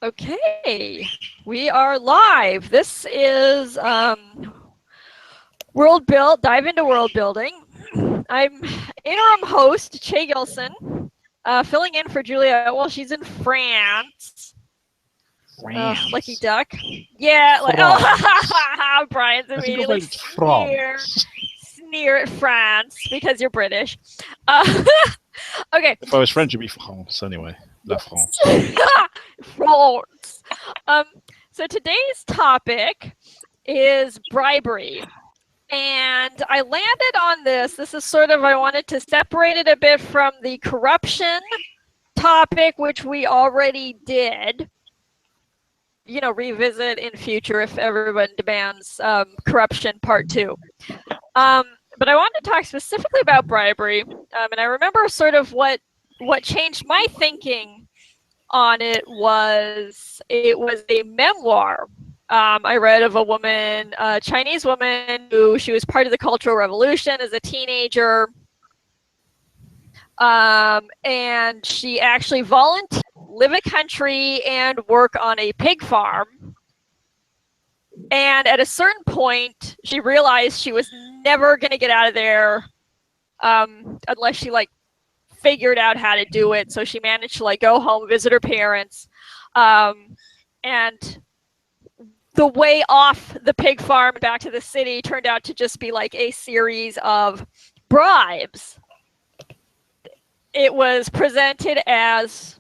Okay, we are live. This is dive into world building. I'm interim host Che Gilson, filling in for Julia while she's in France. Lucky duck. Yeah, like oh, Brian's immediately sneer at France because you're British. Okay. If I was French, it'd be France anyway. La France. France. So today's topic is bribery. And I landed on this. This is sort of, I wanted to separate it a bit from the corruption topic, which we already did. You know, revisit in future if everyone demands corruption part 2. But I wanted to talk specifically about bribery. And I remember sort of what changed my thinking on it was a memoir I read of a woman, a Chinese woman, who she was part of the Cultural Revolution as a teenager. And she actually volunteered to live in a country and work on a pig farm. And at a certain point, she realized she was never going to get out of there unless she figured out how to do it. So she managed to go home, visit her parents, and the way off the pig farm back to the city turned out to just be a series of bribes. It was presented as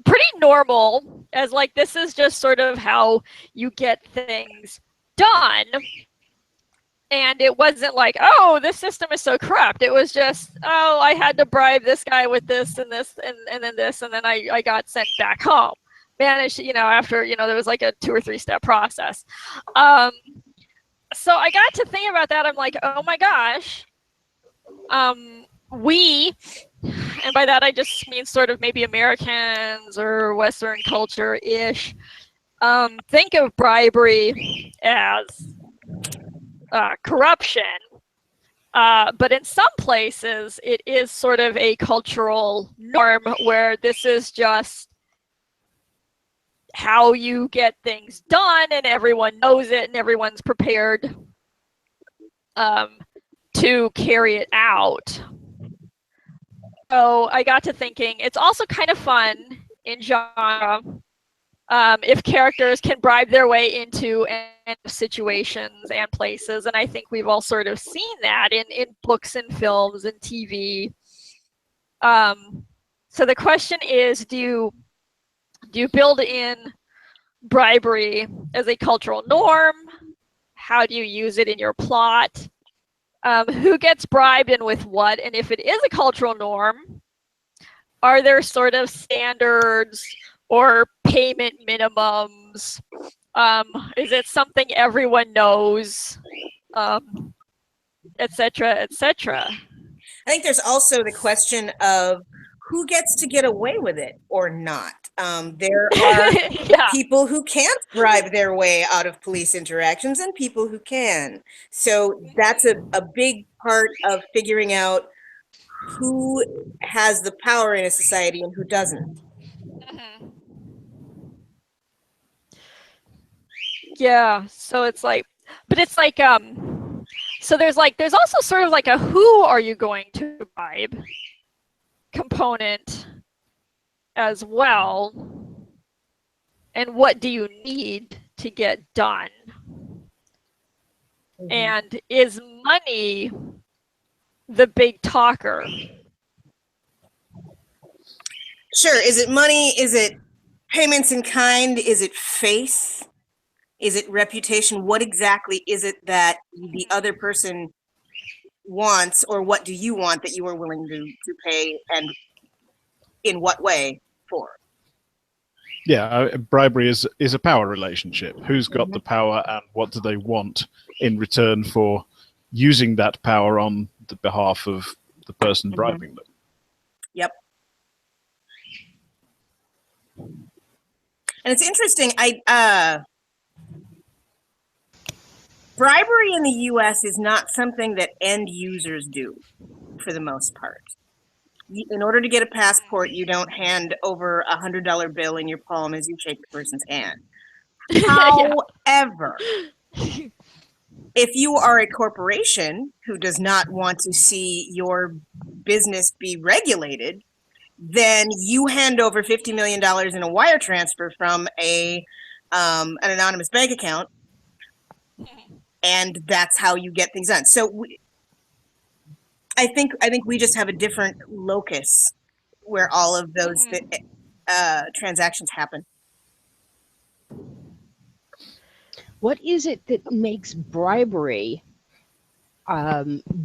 pretty normal, as this is just sort of how you get things done. And it wasn't oh, this system is so corrupt. It was just, oh, I had to bribe this guy with this and this and then this, and then I got sent back home. Managed, after, there was a 2 or 3 step process. So I got to think about that. I'm like, oh my gosh. We, and by that I just mean sort of maybe Americans or Western culture-ish, think of bribery as corruption, but in some places it is sort of a cultural norm where this is just how you get things done and everyone knows it and everyone's prepared to carry it out. So I got to thinking it's also kind of fun in genre if characters can bribe their way into situations and places, and I think we've all sort of seen that in books and films and TV. So the question is, do you build in bribery as a cultural norm? How do you use it in your plot? Who gets bribed and with what? And if it is a cultural norm, are there sort of standards or payment minimums? Is it something everyone knows? Et cetera, et cetera. I think there's also the question of who gets to get away with it or not. There are people who can't bribe their way out of police interactions and people who can. So that's a big part of figuring out who has the power in a society and who doesn't. Mm-hmm. Yeah, so it's but it's so there's also sort of a who are you going to bribe component as well, and what do you need to get done? Mm-hmm. And is money the big talker? Sure. Is it money? Is it payments in kind? Is it faith? Is it reputation? What exactly is it that the other person wants, or what do you want that you are willing to pay, and in what way for? Yeah, bribery is a power relationship. Who's got the power and what do they want in return for using that power on the behalf of the person bribing them? Yep. And it's interesting, bribery in the US is not something that end users do for the most part. In order to get a passport, you don't hand over $100 bill in your palm as you shake the person's hand. However, if you are a corporation who does not want to see your business be regulated, then you hand over $50 million in a wire transfer from an anonymous bank account, and that's how you get things done. So I think we just have a different locus where all of those transactions happen. What is it that makes bribery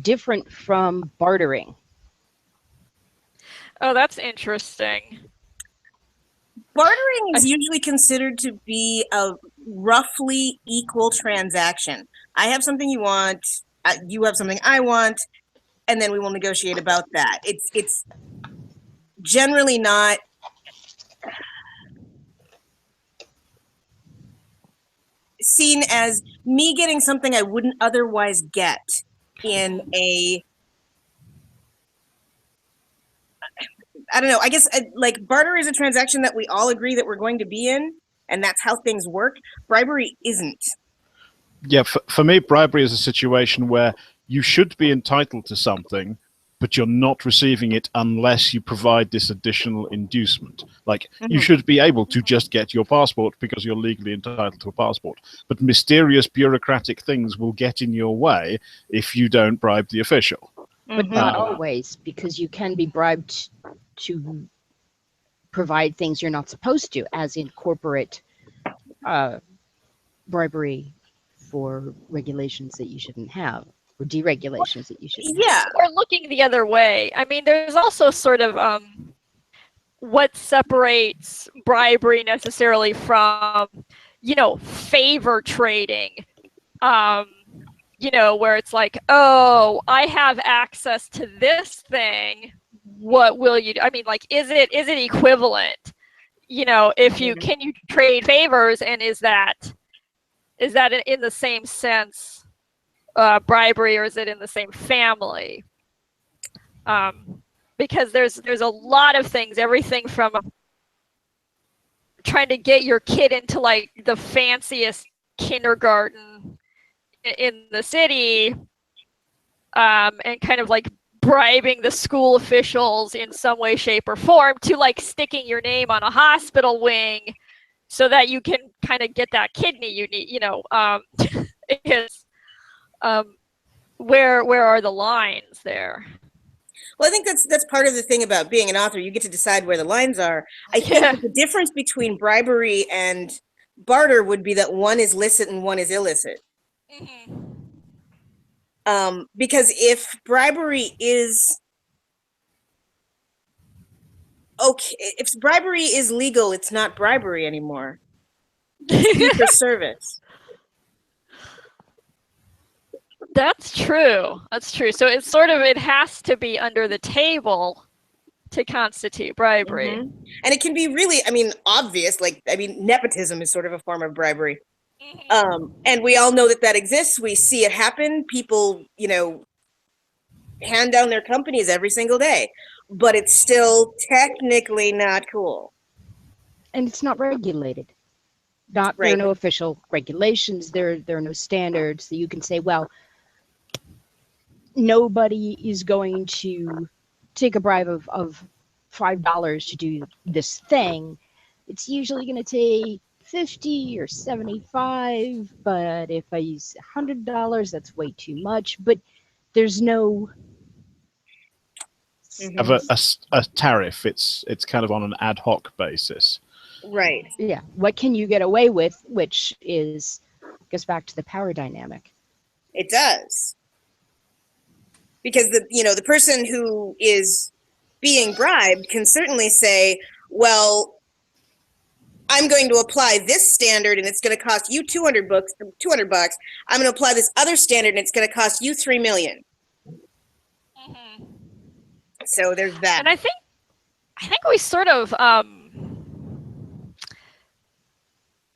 different from bartering? Oh, that's interesting. Bartering is usually considered to be a roughly equal transaction. I have something you want, you have something I want, and then we will negotiate about that. It's generally not seen as me getting something I wouldn't otherwise get in a, I don't know, I guess like barter is a transaction that we all agree that we're going to be in, and that's how things work. Bribery isn't. Yeah, for me, bribery is a situation where you should be entitled to something, but you're not receiving it unless you provide this additional inducement. Like, you should be able to just get your passport because you're legally entitled to a passport. But mysterious bureaucratic things will get in your way if you don't bribe the official. But not always, because you can be bribed to provide things you're not supposed to, as in corporate bribery for regulations that you shouldn't have, or deregulations that you shouldn't have. Or looking the other way. I mean, there's also sort of what separates bribery necessarily from, favor trading. Where it's like, oh, I have access to this thing. What will you do? I mean, like, is it equivalent? If you can you trade favors, and is that in the same sense bribery, or is it in the same family? Because there's a lot of things, everything from trying to get your kid into like the fanciest kindergarten in the city, and kind of like bribing the school officials in some way, shape, or form, to like sticking your name on a hospital wing so that you can kind of get that kidney you need. It's where are the lines there? Well, I think that's part of the thing about being an author. You get to decide where the lines are. I think that the difference between bribery and barter would be that one is licit and one is illicit. Because if bribery is okay, if bribery is legal, it's not bribery anymore. It's fee for service. That's true. So it's sort of, it has to be under the table to constitute bribery. And it can be really, obvious. Like, nepotism is sort of a form of bribery. And we all know that exists. We see it happen. People, hand down their companies every single day, but it's still technically not cool. And it's not regulated. There are no official regulations. There are no standards that you can say, well, nobody is going to take a bribe of $5 to do this thing. It's usually going to take $50 or $75, but if I use $100, that's way too much. But there's no have a tariff. It's kind of on an ad hoc basis. Right. Yeah. What can you get away with? Which goes back to the power dynamic. It does. Because the person who is being bribed can certainly say, well, I'm going to apply this standard and it's going to cost you $200. I'm going to apply this other standard and it's going to cost you $3 million. So there's that. And I think we sort of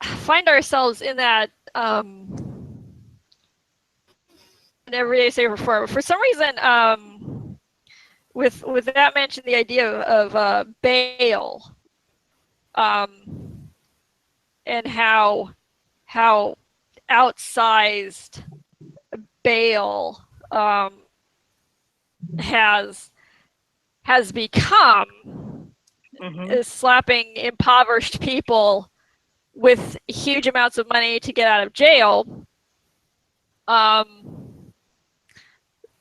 find ourselves in that everyday safer for some reason. with that mentioned, the idea of bail, and how outsized bail has become, is slapping impoverished people with huge amounts of money to get out of jail,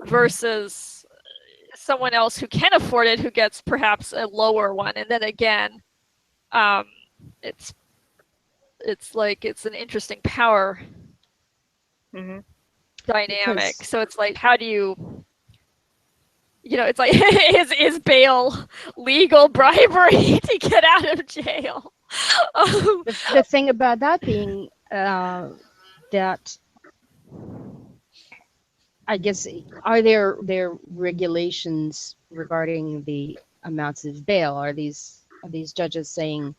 versus someone else who can afford it, who gets perhaps a lower one. And then again, it's like, it's an interesting power dynamic. So it's like, how do you, it's like, is bail legal bribery to get out of jail? The thing about that being that, I guess, are there regulations regarding the amounts of bail? Are these judges saying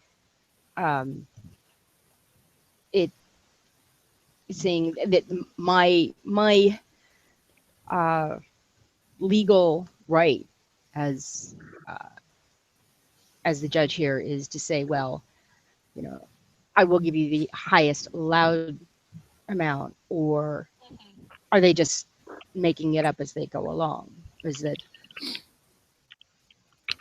saying that my legal right as the judge here is to say, well, I will give you the highest allowed amount, or are they just making it up as they go along? Is that,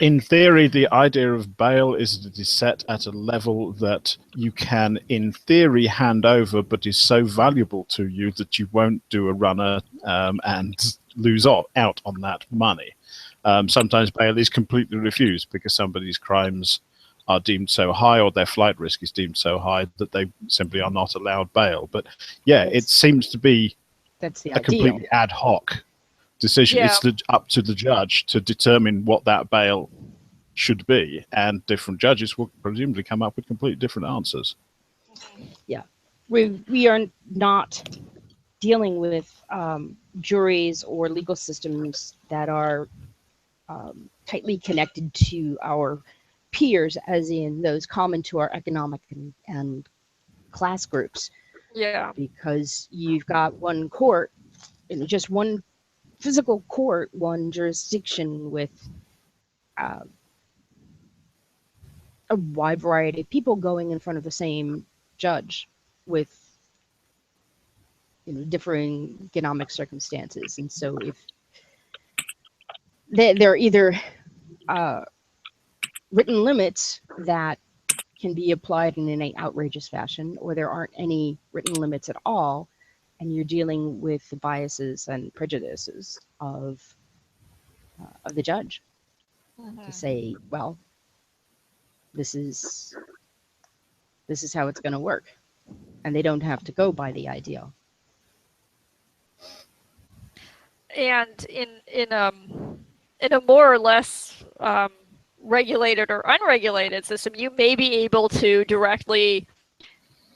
in theory, the idea of bail is that it is set at a level that you can, in theory, hand over, but is so valuable to you that you won't do a runner and lose out on that money. Sometimes bail is completely refused because somebody's crimes are deemed so high, or their flight risk is deemed so high, that they simply are not allowed bail. But yeah, it seems to be a completely ad hoc decision. Yeah. It's up to the judge to determine what that bail should be, and different judges will presumably come up with completely different answers. Yeah, we are not dealing with juries or legal systems that are tightly connected to our peers, as in those common to our economic and class groups. Yeah. Because you've got one court, just one physical court, one jurisdiction with a wide variety of people going in front of the same judge with differing economic circumstances. And so if there are either written limits that can be applied in an outrageous fashion, or there aren't any written limits at all, and you're dealing with the biases and prejudices of the judge to say, well, this is how it's going to work, and they don't have to go by the ideal. And in a more or less regulated or unregulated system, you may be able to directly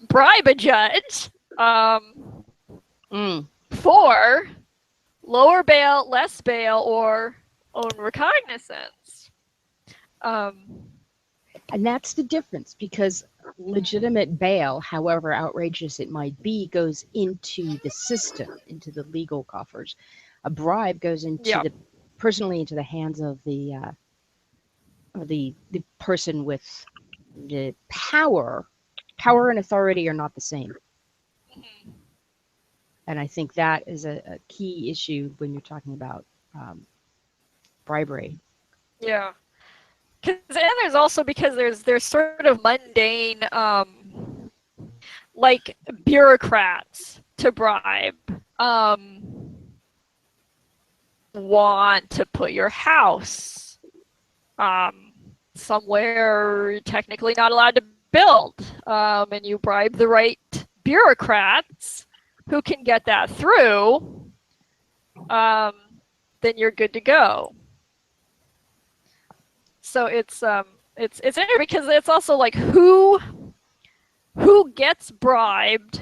bribe a judge for lower bail, less bail, or own recognizance. And that's the difference, because legitimate bail, however outrageous it might be, goes into the system, into the legal coffers. A bribe goes into personally into the hands of the person with the power. Power and authority are not the same. And I think that is a key issue when you're talking about bribery. Yeah. And there's also, because there's sort of mundane, like, bureaucrats to bribe. Want to put your house somewhere you're technically not allowed to build, and you bribe the right bureaucrats who can get that through, then you're good to go. So it's interesting, because it's also like who gets bribed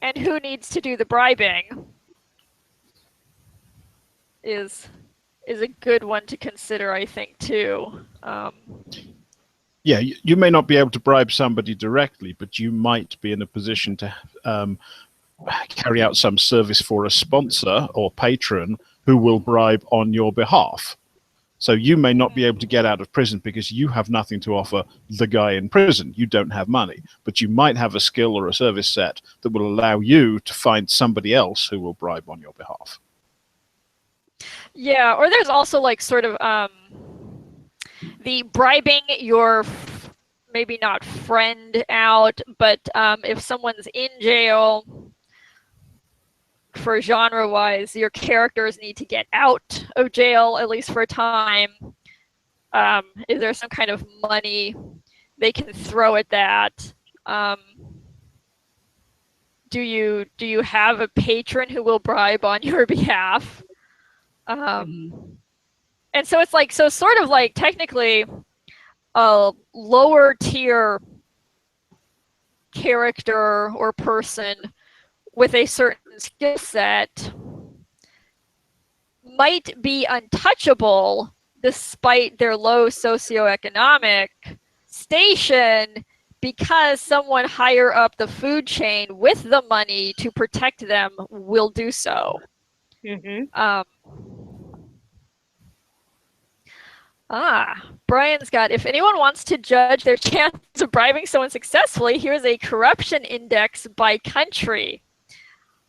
and who needs to do the bribing is a good one to consider, I think, too. Yeah, you may not be able to bribe somebody directly, but you might be in a position to carry out some service for a sponsor or patron who will bribe on your behalf. So you may not be able to get out of prison because you have nothing to offer the guy in prison. You don't have money, but you might have a skill or a service set that will allow you to find somebody else who will bribe on your behalf. Yeah, or there's also like sort of the bribing your maybe not friend out, but if someone's in jail, for genre-wise, your characters need to get out of jail, at least for a time. Is there some kind of money they can throw at that? Do you have a patron who will bribe on your behalf? And so it's like, so sort of like technically a lower tier character or person with a certain skill set might be untouchable despite their low socioeconomic station, because someone higher up the food chain with the money to protect them will do so. Brian's got, if anyone wants to judge their chances of bribing someone successfully, here's a corruption index by country.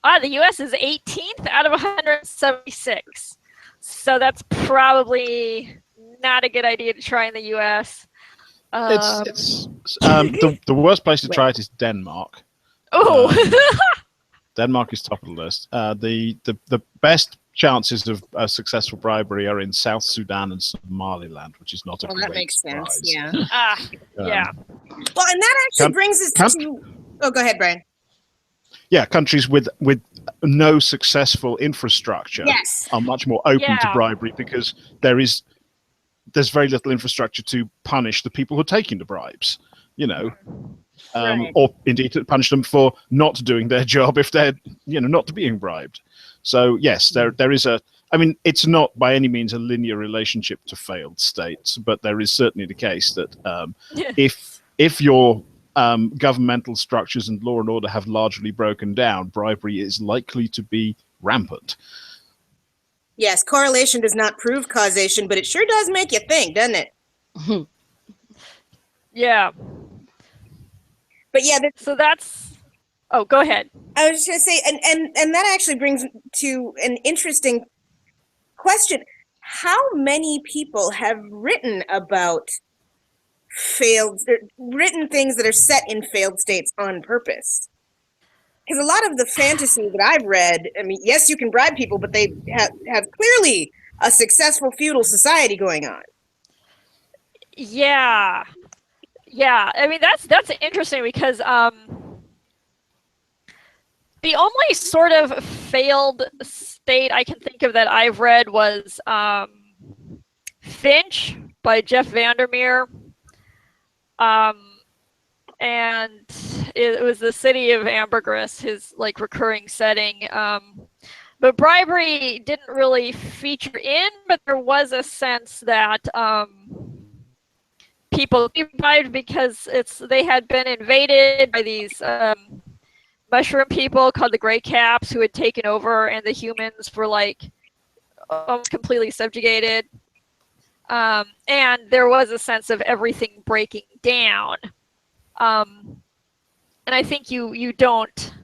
The US is 18th out of 176. So that's probably not a good idea to try in the US. The worst place to try it is Denmark. Denmark is top of the list. The best chances of a successful bribery are in South Sudan and Somaliland, which is not a great that makes surprise. sense. Yeah. Yeah. Well, and that actually brings us to. Oh, go ahead, Brian. Yeah, countries with no successful infrastructure are much more open to bribery, because there's very little infrastructure to punish the people who are taking the bribes, you know, or indeed to punish them for not doing their job if they're, you know, not being bribed. So yes, there is I mean, it's not by any means a linear relationship to failed states, but there is certainly the case that if your governmental structures and law and order have largely broken down, bribery is likely to be rampant. Yes, correlation does not prove causation, but it sure does make you think, doesn't it? Yeah. But yeah, so that's. Oh, go ahead. I was just going to say, and that actually brings to an interesting question. How many people have written about written things that are set in failed states on purpose? Because a lot of the fantasy that I've read, I mean, yes, you can bribe people, but they have clearly a successful feudal society going on. Yeah. I mean, that's interesting, because the only sort of failed state I can think of that I've read was Finch by Jeff Vandermeer. And it was the city of Ambergris, his like recurring setting. But bribery didn't really feature in, but there was a sense that people bribed because they had been invaded by these mushroom people called the Grey Caps, who had taken over, and the humans were like almost completely subjugated. And there was a sense of everything breaking down. And I think you don't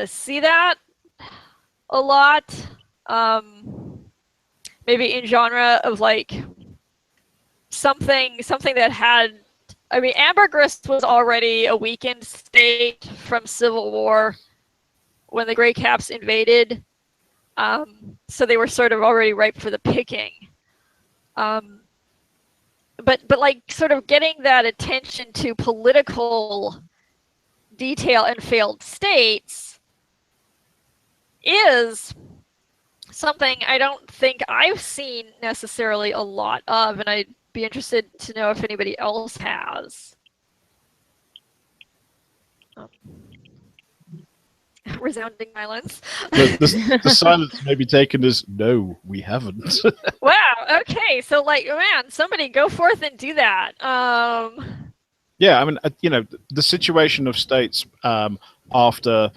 see that a lot. Maybe in genre of like something that had. I mean, Ambergris was already a weakened state from civil war when the Grey Caps invaded. So they were sort of already ripe for the picking. But like sort of getting that attention to political detail and failed states is something I don't think I've seen necessarily a lot of, and I'd be interested to know if anybody else has. Resounding silence. The silence may be taken as no, we haven't. Wow. Okay. So, like, man, somebody go forth and do that. Yeah, I mean, you know, the situation of states after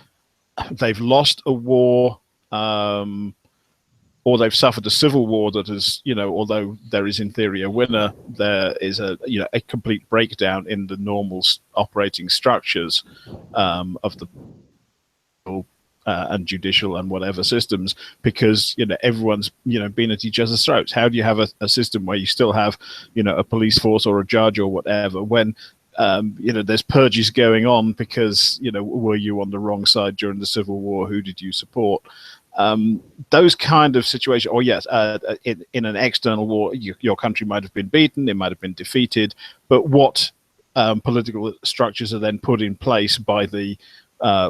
they've lost a war, or they've suffered a civil war that is, although there is in theory a winner, there is a complete breakdown in the normal operating structures of the and judicial and whatever systems, because everyone's been at each other's throats. How do you have a system where you still have a police force or a judge or whatever when there's purges going on because were you on the wrong side during the Civil War? Who did you support? Those kind of situations, or yes, in an external war, your country might have been beaten, it might have been defeated, but what political structures are then put in place by the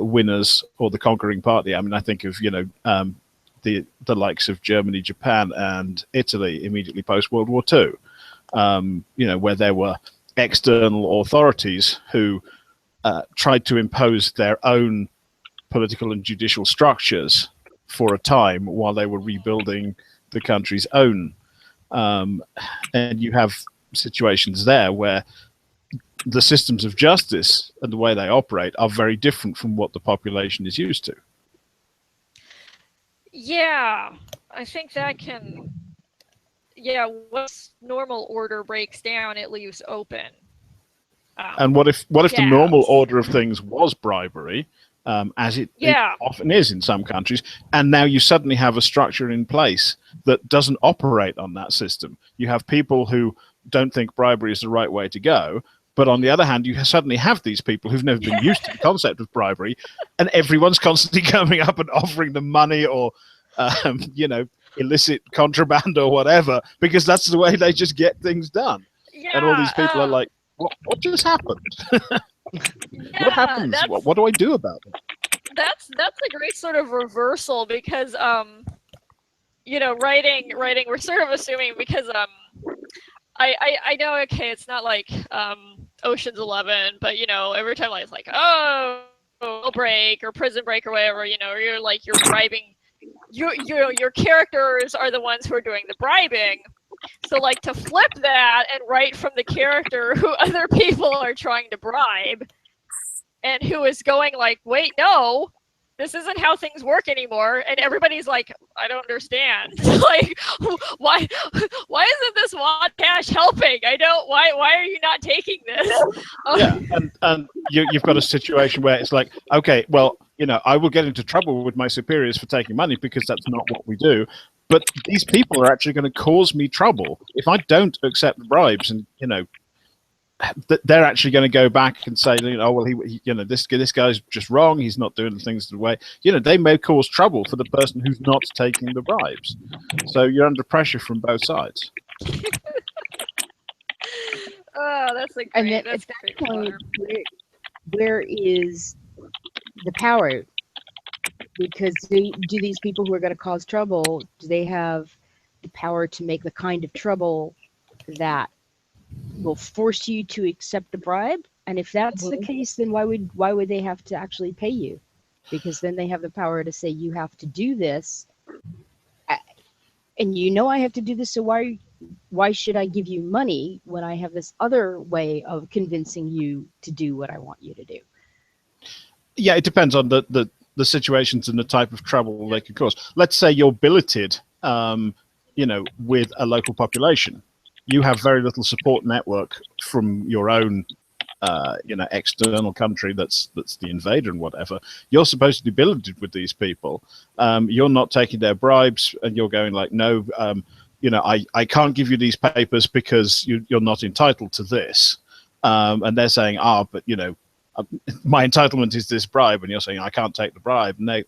winners or the conquering party? I mean, I think of the likes of Germany, Japan, and Italy immediately post World War II, where there were external authorities who tried to impose their own political and judicial structures for a time while they were rebuilding the country's own. And you have situations there where the systems of justice and the way they operate are very different from what the population is used to. Yeah, I think that can... Yeah, once normal order breaks down, it leaves open. And what if the normal order of things was bribery, as it often is in some countries, and now you suddenly have a structure in place that doesn't operate on that system? You have people who don't think bribery is the right way to go, but on the other hand, you suddenly have these people who've never been used to the concept of bribery, and everyone's constantly coming up and offering them money or, illicit contraband or whatever, because that's the way they just get things done. Yeah, and all these people are like, what just happened? What happens? What do I do about it? That's a great sort of reversal, because writing, we're sort of assuming, because I know, okay, it's not like Ocean's 11, but every time it's like, oh, break or prison break or whatever, you're bribing. Your characters are the ones who are doing the bribing. So, like, to flip that and write from the character who other people are trying to bribe, and who is going like, wait, no, this isn't how things work anymore, and everybody's like, I don't understand. Like, why isn't this Wad Cash helping? Why are you not taking this? Yeah, and you've got a situation where it's like, okay, well, I will get into trouble with my superiors for taking money because that's not what we do. But these people are actually going to cause me trouble if I don't accept the bribes, and they're actually going to go back and say, oh well, this guy's just wrong. He's not doing the things the way. They may cause trouble for the person who's not taking the bribes. So you're under pressure from both sides. Oh, that's a great. And then at that point, where is the power? Because do these people who are going to cause trouble, do they have the power to make the kind of trouble that will force you to accept the bribe? And if that's the case, then why would they have to actually pay you? Because then they have the power to say, you have to do this, and I have to do this, so why should I give you money when I have this other way of convincing you to do what I want you to do? Yeah, it depends on the situations and the type of trouble they could cause. Let's say you're billeted, with a local population. You have very little support network from your own, external country that's the invader and whatever. You're supposed to be billeted with these people. You're not taking their bribes, and you're going like, no, I can't give you these papers because you're not entitled to this. And they're saying, but my entitlement is this bribe, and you're saying I can't take the bribe. And they're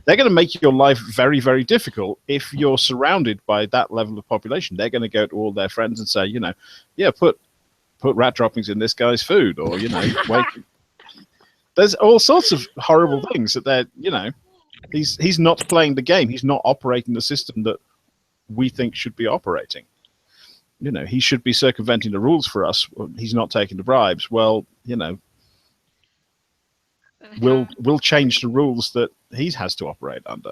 going to make your life very, very difficult if you're surrounded by that level of population. They're going to go to all their friends and say, put rat droppings in this guy's food, or wait. There's all sorts of horrible things that he's not playing the game. He's not operating the system that we think should be operating. He should be circumventing the rules for us. He's not taking the bribes. Well, we'll change the rules that he has to operate under.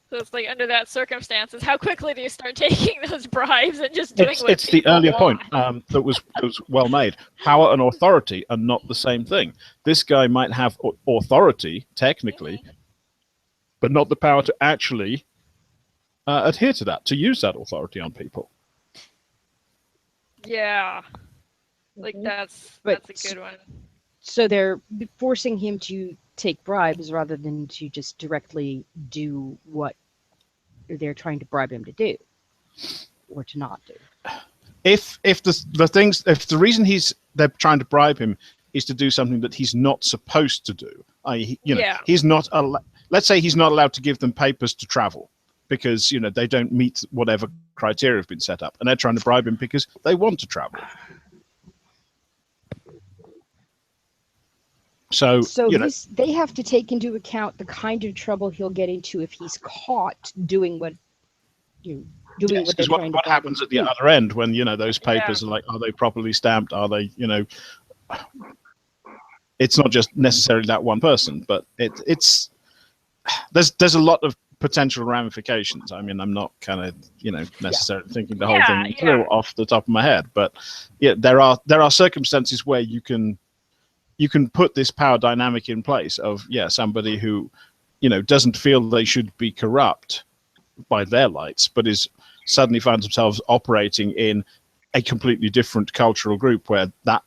So it's like, under that circumstances, how quickly do you start taking those bribes and just doing what it's the earlier point that was well made. Power and authority are not the same thing. This guy might have authority technically, but not the power to actually adhere to that, to use that authority on people. Yeah. Like that's a good one. So they're forcing him to take bribes rather than to just directly do what they're trying to bribe him to do, or to not do. If the reason they're trying to bribe him is to do something that he's not supposed to do, i.e., he's not let's say he's not allowed to give them papers to travel because they don't meet whatever criteria have been set up, and they're trying to bribe him because they want to travel. So they have to take into account the kind of trouble he'll get into if he's caught doing what they're trying to. What happens at the other end when those papers are like, are they properly stamped? Are they It's not just necessarily that one person, but there's a lot of potential ramifications. I mean, I'm not kind of necessarily thinking the whole thing through off the top of my head, but there are circumstances where you can put this power dynamic in place of somebody who doesn't feel they should be corrupt by their lights, but suddenly finds themselves operating in a completely different cultural group where that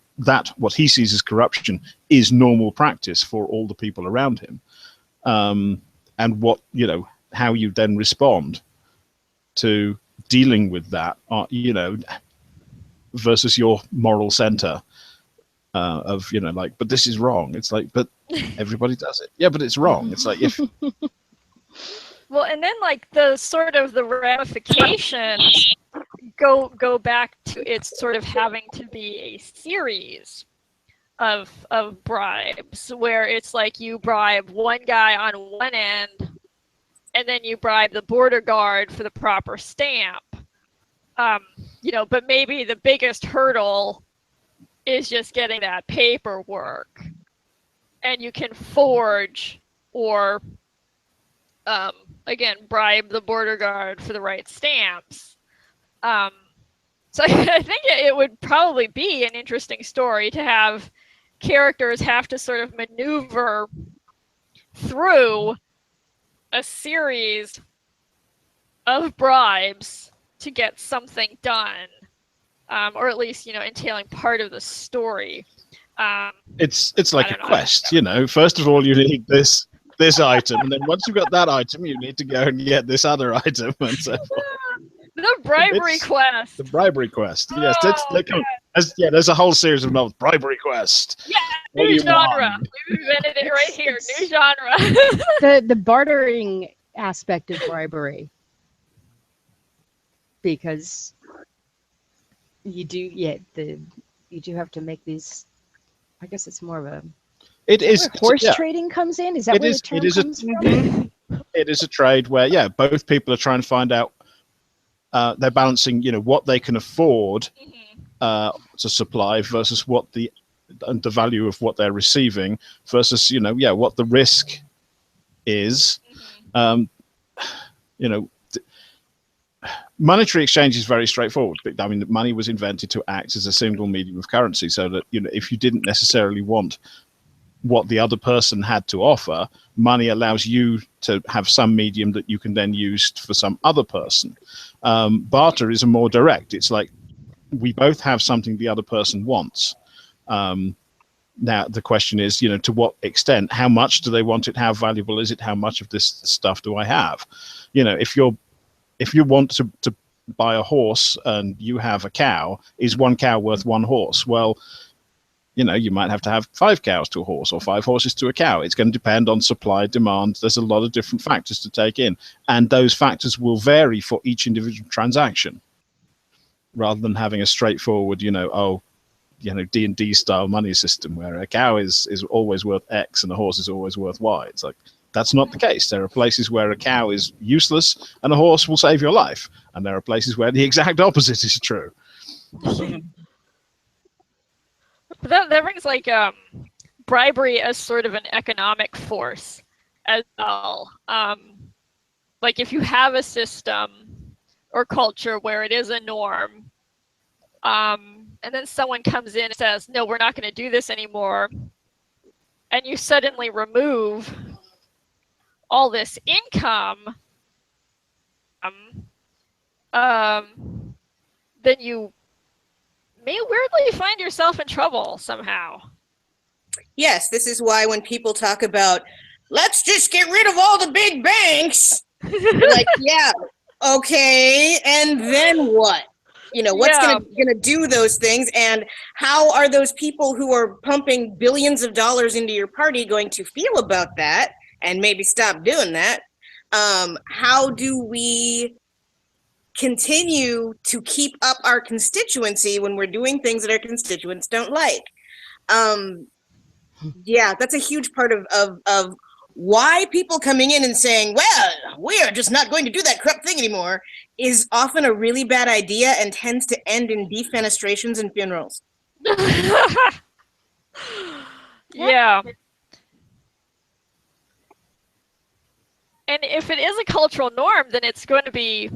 what he sees as corruption is normal practice for all the people around him, and what how you then respond to dealing with that, versus your moral center. Of but this is wrong. It's like, but everybody does it. Yeah, but it's wrong. It's like if. Well, and then the sort of the ramifications go back to it's sort of having to be a series of bribes where it's like you bribe one guy on one end, and then you bribe the border guard for the proper stamp. But maybe the biggest hurdle is just getting that paperwork, and you can forge or again bribe the border guard for the right stamps. So I think it would probably be an interesting story to have characters have to sort of maneuver through a series of bribes to get something done. Or at least, entailing part of the story. It's like a quest, First of all, you need this item, and then once you've got that item, you need to go and get this other item, and so forth. The bribery quest. The bribery quest. Yes, there's a whole series of novels. Bribery quest. Yeah, new genre. We've invented it right here. New genre. The bartering aspect of bribery, because you do have to make these. I guess it's more of a. It is horse trading comes in. Is that where the term comes from? It is a trade where both people are trying to find out. They're balancing what they can afford to supply versus what the value of what they're receiving versus what the risk is. Monetary exchange is very straightforward. I mean, money was invented to act as a single medium of currency, so that if you didn't necessarily want what the other person had to offer, money allows you to have some medium that you can then use for some other person. Barter is a more direct. It's like we both have something the other person wants. Now the question is, to what extent? How much do they want it? How valuable is it? How much of this stuff do I have? If you want to buy a horse and you have a cow, is one cow worth one horse? Well, you might have to have 5 cows to a horse or 5 horses to a cow. It's going to depend on supply, demand. There's a lot of different factors to take in. And those factors will vary for each individual transaction rather than having a straightforward, D&D style money system where a cow is always worth X and a horse is always worth Y. It's like, that's not the case. There are places where a cow is useless and a horse will save your life. And there are places where the exact opposite is true. That brings bribery as sort of an economic force as well. Like if you have a system or culture where it is a norm, and then someone comes in and says, no, we're not going to do this anymore, and you suddenly remove all this income, then you may weirdly find yourself in trouble somehow. Yes, this is why when people talk about, let's just get rid of all the big banks, like, yeah, okay, and then what? You know, what's gonna do those things, and how are those people who are pumping billions of dollars into your party going to feel about that and maybe stop doing that? How do we continue to keep up our constituency when we're doing things that our constituents don't like? Yeah, that's a huge part of why people coming in and saying, well, we are just not going to do that corrupt thing anymore, is often a really bad idea and tends to end in defenestrations and funerals. Yeah. And if it is a cultural norm, then it's going to be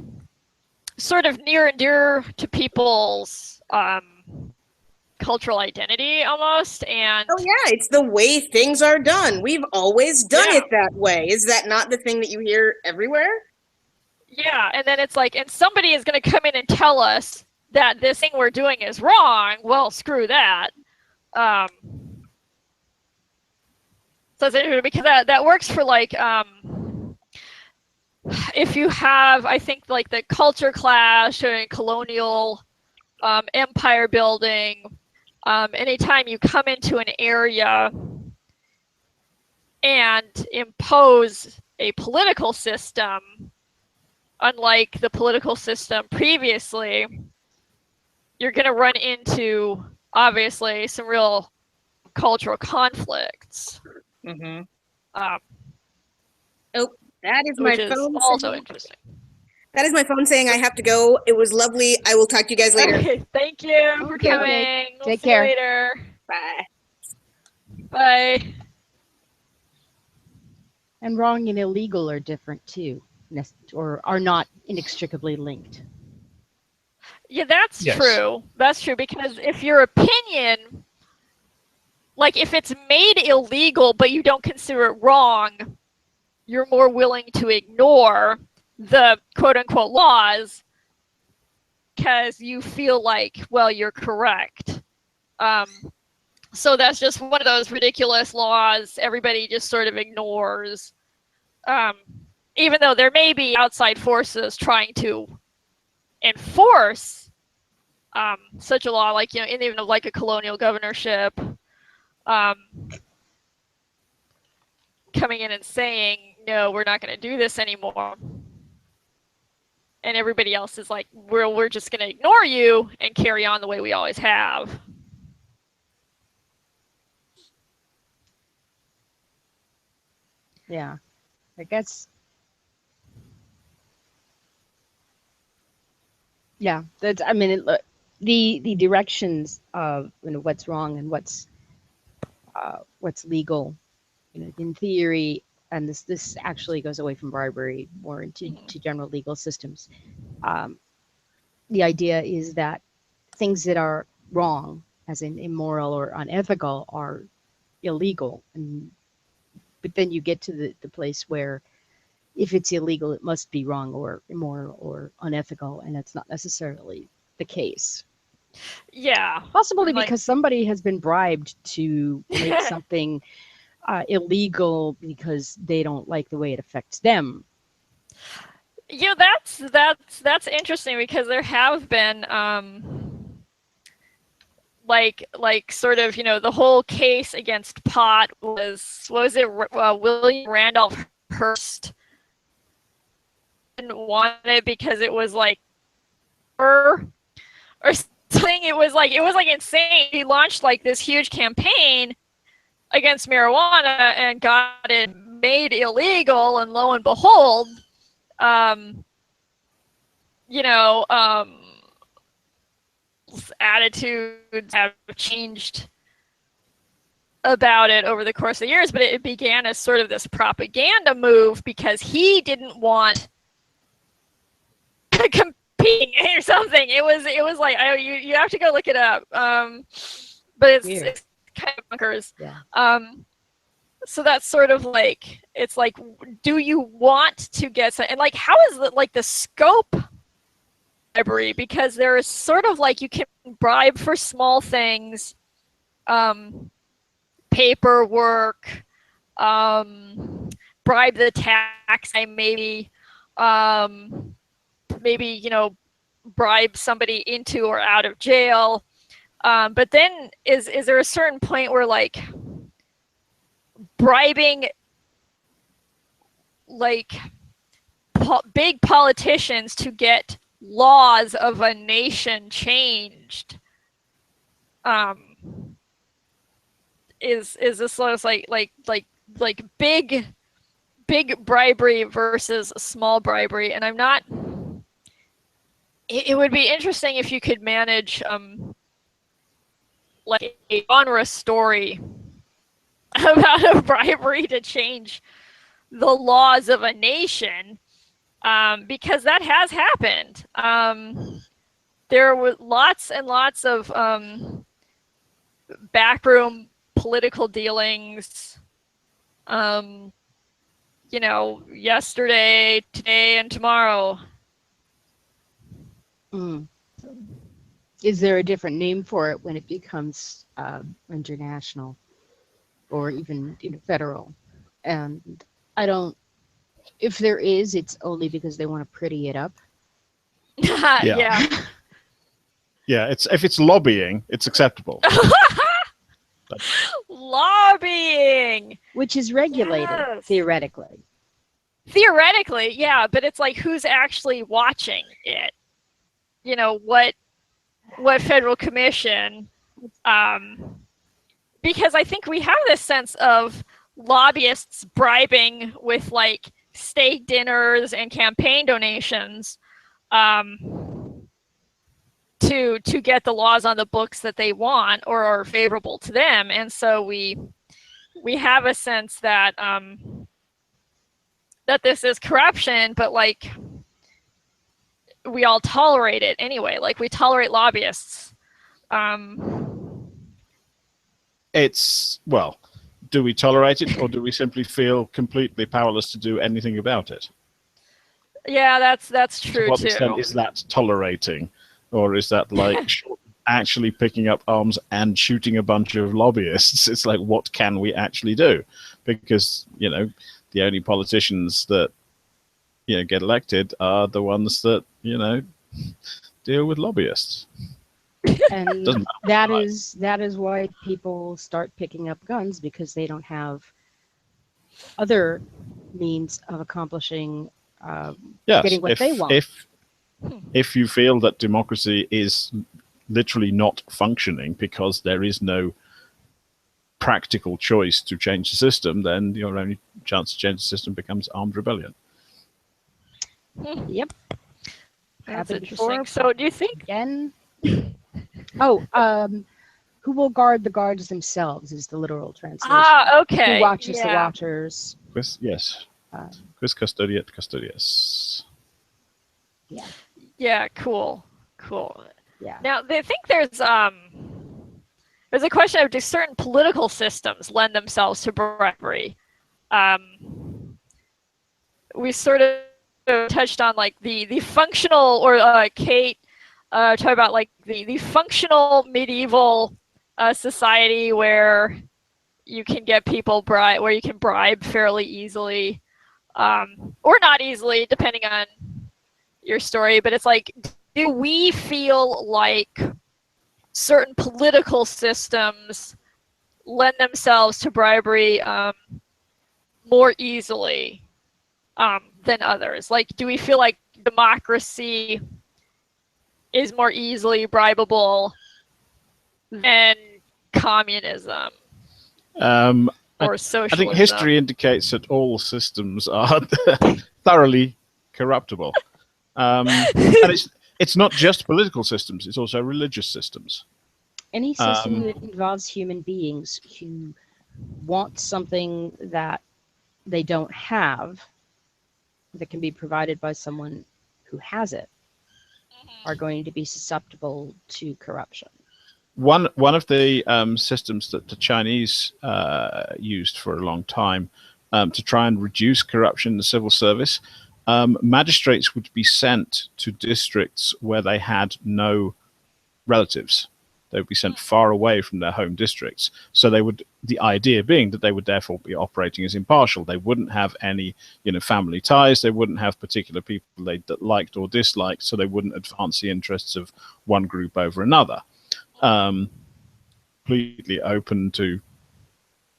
sort of near and dear to people's cultural identity almost. And oh yeah, it's the way things are done. We've always done it that way. Is that not the thing that you hear everywhere? Yeah, and then it's like, and somebody is going to come in and tell us that this thing we're doing is wrong. Well, screw that. So it's interesting because that works for like if you have, I think, like the culture clash or colonial empire building. Anytime you come into an area and impose a political system, unlike the political system previously, you're going to run into, obviously, some real cultural conflicts. Mm-hmm. Oh, that is my phone. Also interesting. That is my phone saying I have to go. It was lovely. I will talk to you guys later. Okay, thank you for coming. Take care. See you later. Bye. Bye. And wrong and illegal are different too, or are not inextricably linked. Yeah, that's true. That's true, because if your opinion, like if it's made illegal but you don't consider it wrong, you're more willing to ignore the quote-unquote laws because you feel like, well, you're correct. So that's just one of those ridiculous laws everybody just sort of ignores, even though there may be outside forces trying to enforce such a law, like, you know, in even like a colonial governorship, coming in and saying, no, we're not going to do this anymore. And everybody else is like, we're just going to ignore you and carry on the way we always have. Yeah, I guess. Yeah, that's. I mean, the directions of, you know, what's wrong and what's legal, you know, in theory, and this actually goes away from bribery more into general legal systems. The idea is that things that are wrong, as in immoral or unethical, are illegal, but then you get to the place where if it's illegal, it must be wrong or immoral or unethical, and that's not necessarily the case. Yeah. Possibly because somebody has been bribed to make something illegal because they don't like the way it affects them. Yeah, that's interesting, because there have been like sort of, you know, the whole case against pot was, what was it, William Randolph Hearst didn't want it because it was like or something. It was like insane. He launched like this huge campaign against marijuana and got it made illegal, and lo and behold, you know, attitudes have changed about it over the course of the years, but it began as sort of this propaganda move because he didn't want competing or something. It was like, you have to go look it up. But it's kind of bonkers. Yeah. So that's sort of like, it's like, do you want to get some, and like, how is it like the scope bribery? Because there is sort of like, you can bribe for small things, paperwork, bribe the tax, maybe, maybe, bribe somebody into or out of jail. But then is there a certain point where like bribing like big politicians to get laws of a nation changed is this sort of like big bribery versus small bribery? And I'm not, it would be interesting if you could manage like a genre story about a bribery to change the laws of a nation, because that has happened. There were lots and lots of backroom political dealings, yesterday, today, and tomorrow. Is there a different name for it when it becomes international or even federal? And I don't, if there is, it's only because they want to pretty it up. Yeah. Yeah, if it's lobbying, it's acceptable. Lobbying, which is regulated, yes. Theoretically, yeah, but it's like, who's actually watching it? What federal commission? Because I think we have this sense of lobbyists bribing with like steak dinners and campaign donations to get the laws on the books that they want or are favorable to them. And so we have a sense that that this is corruption, but like we all tolerate it anyway. Like we tolerate lobbyists. It's, well, do we tolerate it, or do we simply feel completely powerless to do anything about it? Yeah, that's true too. To what extent is that tolerating, or is that like actually picking up arms and shooting a bunch of lobbyists? It's like, what can we actually do? Because the only politicians that get elected are the ones that deal with lobbyists. And that is why people start picking up guns, because they don't have other means of accomplishing getting what they want. If you feel that democracy is literally not functioning because there is no practical choice to change the system, then your only chance to change the system becomes armed rebellion. Yep. That's interesting. So do you think again? Who will guard the guards themselves is the literal translation. Okay. Who watches the watchers? Yes. Quis custodiet custodies. Yeah. Yeah. Cool. Yeah. Now, I think there's a question of, do certain political systems lend themselves to bribery? We sort of touched on like the functional, or Kate talked about like the functional medieval society where you can get people where you can bribe fairly easily, or not easily, depending on your story. But it's like, do we feel like certain political systems lend themselves to bribery more easily than others? Like, do we feel like democracy is more easily bribable than communism or socialism? I think history indicates that all systems are thoroughly corruptible. And it's not just political systems, it's also religious systems. Any system that involves human beings who want something that they don't have, that can be provided by someone who has it, are going to be susceptible to corruption. one of the systems that the Chinese used for a long time to try and reduce corruption in the civil service, magistrates would be sent to districts where they had no relatives. They would be sent far away from their home districts. So they would, the idea being that they would therefore be operating as impartial. They wouldn't have any, family ties. They wouldn't have particular people they liked or disliked. So they wouldn't advance the interests of one group over another. Completely open to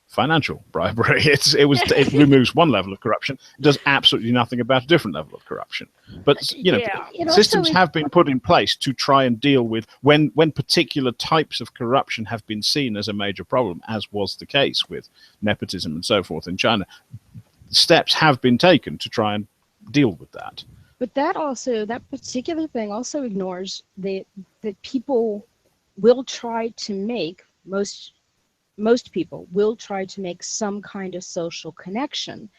financial bribery. It removes one level of corruption. It does absolutely nothing about a different level of corruption. But systems have been put in place to try and deal with when particular types of corruption have been seen as a major problem, as was the case with nepotism and so forth in China. Steps have been taken to try and deal with that. But that particular thing also ignores that people will try to make most people will try to make some kind of social connection.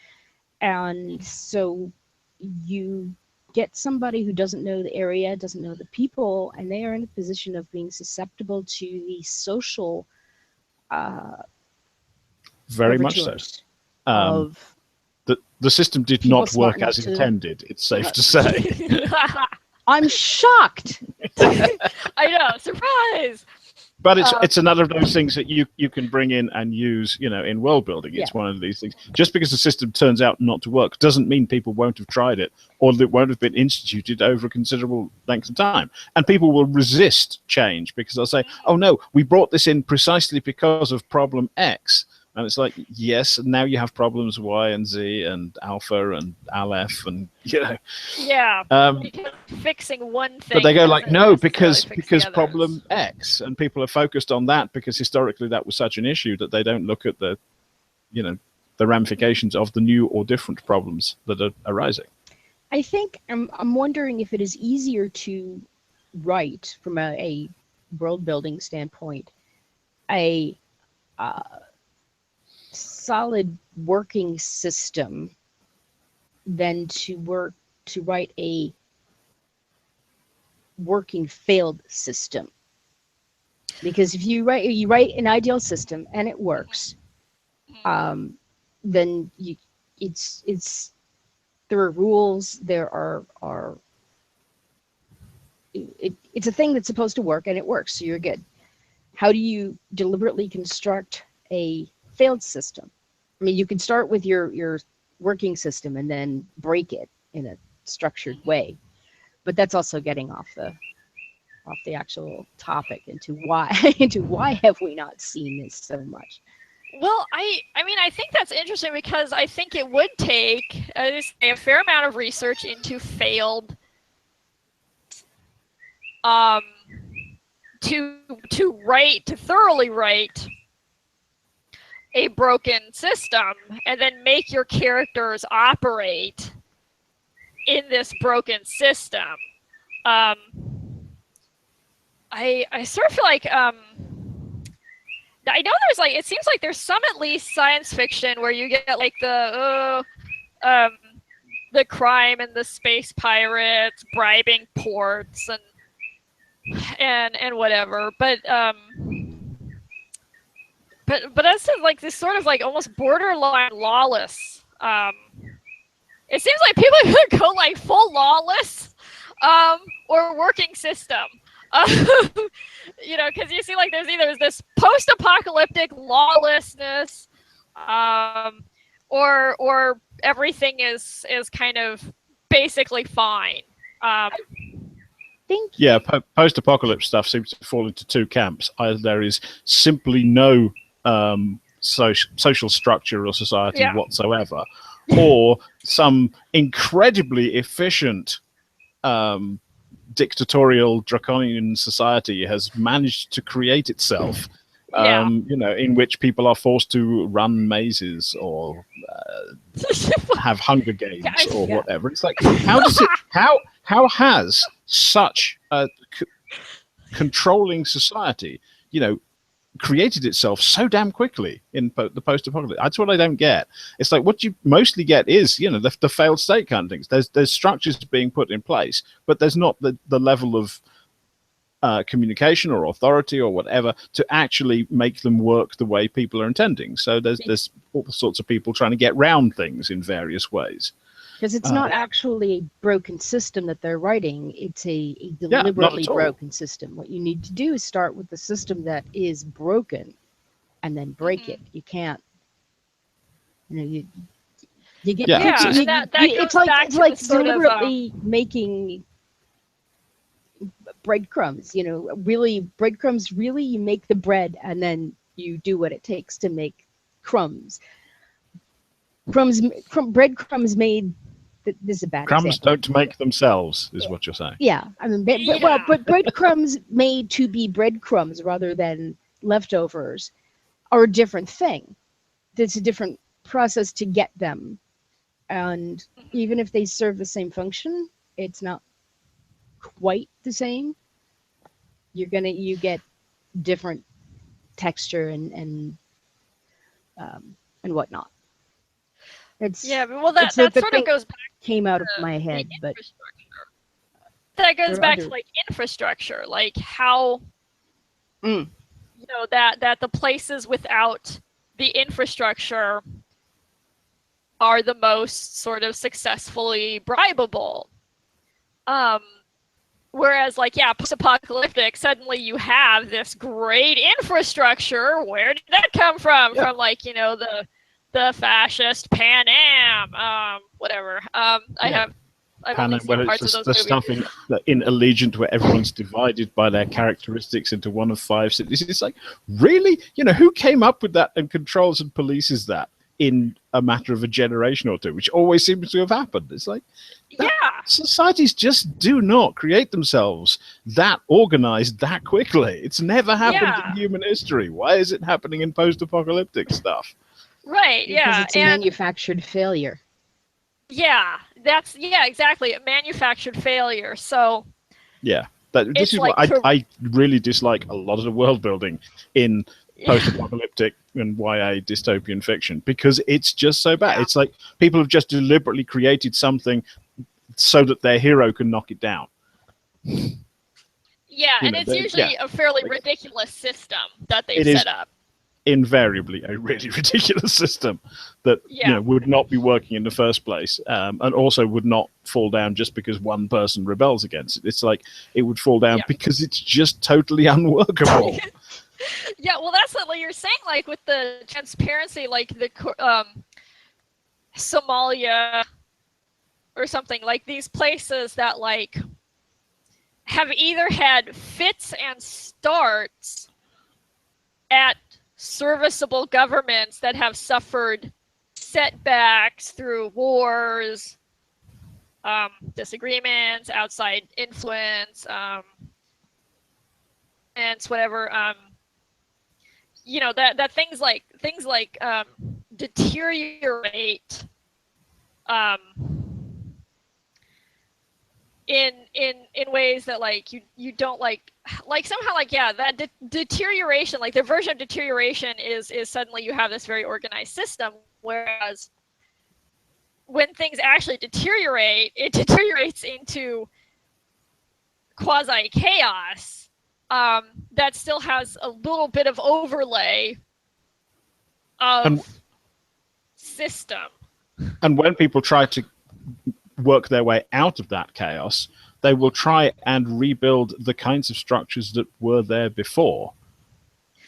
And so you get somebody who doesn't know the area, doesn't know the people, and they are in a position of being susceptible to the social very much so. The system did not work as intended, it's safe to say. I'm shocked. I know, surprise. But it's another of those things that you can bring in and use, in world building. It's one of these things. Just because the system turns out not to work doesn't mean people won't have tried it or that it won't have been instituted over a considerable length of time. And people will resist change because they'll say, oh no, we brought this in precisely because of problem X. And it's like, yes, now you have problems Y and Z and alpha and aleph and, Yeah, fixing one thing. But they go like, no, because problem X. And people are focused on that because historically that was such an issue that they don't look at the ramifications of the new or different problems that are arising. I think I'm wondering if it is easier to write from a world building standpoint, a solid working system than to write a working failed system. Because if you write an ideal system and it works, then there are rules, it's a thing that's supposed to work and it works, so you're good. How do you deliberately construct a failed system? I mean, you can start with your working system and then break it in a structured way, but that's also getting off the actual topic into why have we not seen this so much? Well, I mean, I think that's interesting because I think it would take a fair amount of research into failed to thoroughly write a broken system and then make your characters operate in this broken system. I sort of feel like I know there's it seems like there's some at least science fiction where you get like the crime and the space pirates bribing ports and whatever, but that's like this sort of like almost borderline lawless. It seems like people either go like full lawless or working system. Because you see like there's either this post-apocalyptic lawlessness or everything is kind of basically fine. Yeah, post-apocalypse stuff seems to fall into two camps. Either there is simply no social structure or society whatsoever, or some incredibly efficient dictatorial draconian society has managed to create itself, in which people are forced to run mazes or have Hunger Games or whatever. It's like, how has such a controlling society, created itself so damn quickly in the post-apocalypse? That's what I don't get. It's like what you mostly get is, the failed state kind of things. There's structures being put in place, but there's not the level of communication or authority or whatever to actually make them work the way people are intending. So there's all sorts of people trying to get round things in various ways. Because it's not actually a broken system that they're writing. It's a deliberately broken system. What you need to do is start with the system that is broken and then break it. You can't, you get it's like deliberately making breadcrumbs, really breadcrumbs, really you make the bread and then you do what it takes to make crumbs. Breadcrumbs made, this is a bad crumbs example. Don't make themselves, is what you're saying. Yeah, I mean, but breadcrumbs made to be breadcrumbs rather than leftovers are a different thing. It's a different process to get them. And even if they serve the same function, it's not quite the same. You get different texture and whatnot. That sort of goes back. Came out of my head, but that goes back to like infrastructure, like how that the places without the infrastructure are the most sort of successfully bribable. Whereas, like, post-apocalyptic, suddenly you have this great infrastructure. Where did that come from? Yeah. From, like, the fascist Pan Am, whatever. I've only seen parts of those movies. Stuff in Allegiant where everyone's divided by their characteristics into one of 5 cities. It's like, really? Who came up with that and controls and polices that in a matter of a generation or two, which always seems to have happened? It's like, societies just do not create themselves that organized that quickly. It's never happened in human history. Why is it happening in post-apocalyptic stuff? Right, because it's a manufactured failure. Yeah, exactly, a manufactured failure. So this is like what I really dislike a lot of the world building in post-apocalyptic and YA dystopian fiction, because it's just so bad. It's like people have just deliberately created something so that their hero can knock it down. And it's usually a fairly ridiculous system that they've set up. Invariably a really ridiculous system that would not be working in the first place, and also would not fall down just because one person rebels against it. It's like it would fall down because it's just totally unworkable. Well, that's what you're saying, like with the transparency, like the Somalia or something, like these places that like have either had fits and starts at serviceable governments that have suffered setbacks through wars, disagreements, outside influence, and whatever. That things like deteriorate in ways that like you don't like somehow that deterioration, like the version of deterioration is suddenly you have this very organized system, whereas when things actually deteriorate, it deteriorates into quasi chaos that still has a little bit of overlay of system. And when people try to work their way out of that chaos, they will try and rebuild the kinds of structures that were there before.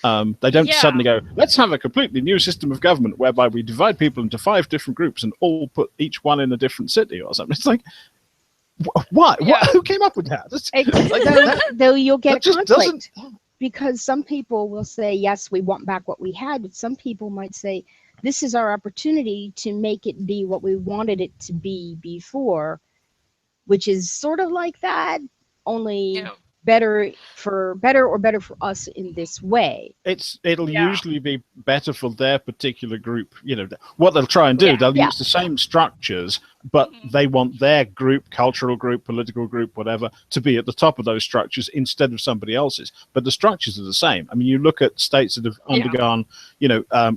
They don't suddenly go, let's have a completely new system of government whereby we divide people into 5 different groups and all put each one in a different city or something. It's like, what? Who came up with that? Though you'll get conflict, because some people will say, yes, we want back what we had, but some people might say, this is our opportunity to make it be what we wanted it to be before, which is sort of like that, only better for us in this way. It'll usually be better for their particular group. What they'll try and do, they'll use the same structures, but they want their group, cultural group, political group, whatever, to be at the top of those structures instead of somebody else's. But the structures are the same. I mean, you look at states that have undergone,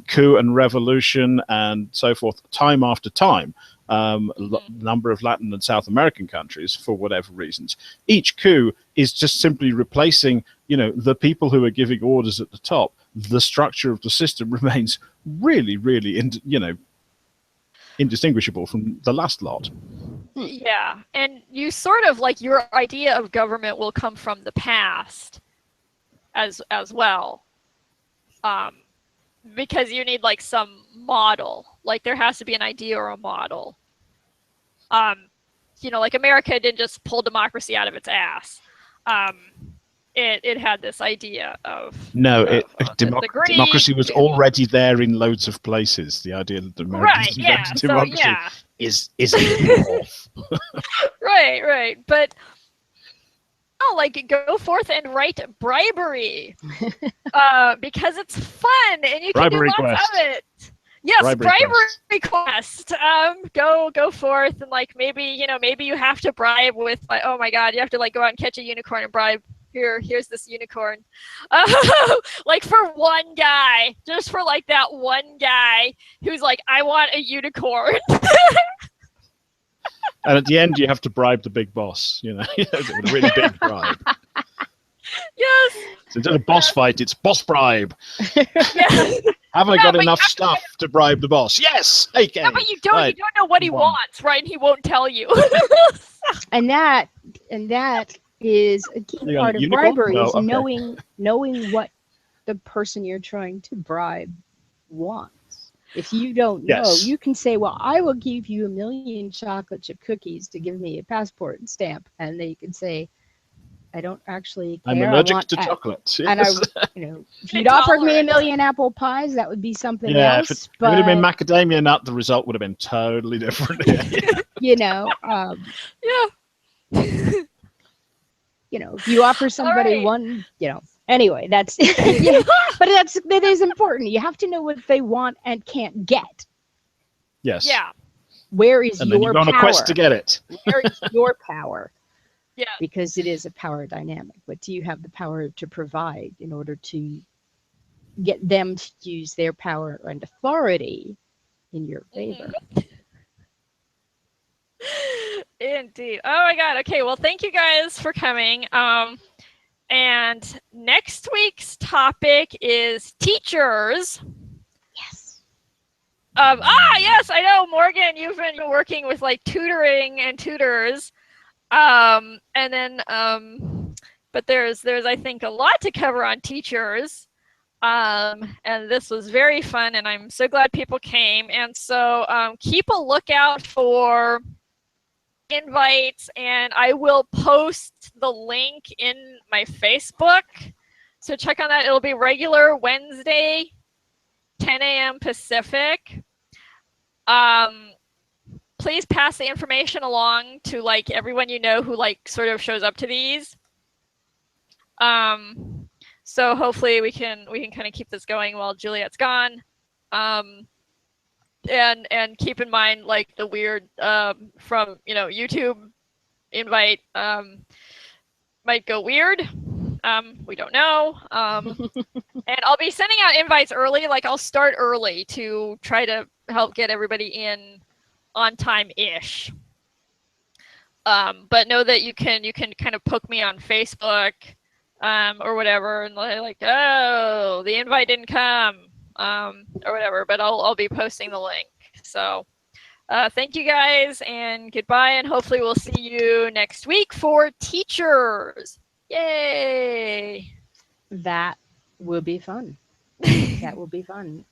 coup and revolution and so forth, time after time. number of Latin and South American countries for whatever reasons. Each coup is just simply replacing, the people who are giving orders at the top. The structure of the system remains really, really, indistinguishable from the last lot. Yeah, and you sort of like your idea of government will come from the past as well. Because you need like some model, like there has to be an idea or a model. Like America didn't just pull democracy out of its ass. It had this idea of democracy was already there in loads of places. The idea that democracy is off. Right, but go forth and write bribery because it's fun and you can do lots of it. Yes, bribery quest. Go forth and maybe you have to bribe with oh my god, you have to go out and catch a unicorn and bribe. Here's this unicorn. For one guy, just for that one guy who's I want a unicorn. And at the end, you have to bribe the big boss, with a really big bribe. Yes. So instead of boss fight, it's boss bribe. Yes. Have I got enough stuff to bribe the boss? Yes. Okay. No, but you don't know what he wants, right? And he won't tell you. and that is a key part of bribery is knowing what the person you're trying to bribe wants. If you don't know, you can say, well, I will give you 1 million chocolate chip cookies to give me a passport and stamp. And then you can say, I don't actually care. I'm allergic to chocolate. Yes. And if you'd offered me 1 million apple pies, that would be something else. If it would have been macadamia nut, the result would have been totally different. If you offer somebody one, anyway, that's but that is important. You have to know what they want and can't get. Yes. Yeah. Where is and your then you go on a quest to get it. Where is your power? Yeah. Because it is a power dynamic. What do you have the power to provide in order to get them to use their power and authority in your favor? Indeed. Oh my god. Okay, well thank you guys for coming. And next week's topic is teachers. Yes. Yes, I know, Morgan, you've been working with tutoring and tutors. And then but there's I think a lot to cover on teachers. And this was very fun and I'm so glad people came. And so keep a lookout for invites and I will post the link in my Facebook. So check on that. It'll be regular Wednesday, 10 a.m. Pacific. Please pass the information along to everyone who sort of shows up to these. So hopefully we can kind of keep this going while Juliet's gone. And keep in mind the weird from YouTube invite might go weird. We don't know. And I'll be sending out invites early. I'll start early to try to help get everybody in on time-ish. But know that you can kind of poke me on Facebook or whatever and oh, the invite didn't come. Or whatever, but I'll be posting the link. So thank you guys and goodbye, and hopefully we'll see you next week for teachers. Yay! That will be fun. That will be fun.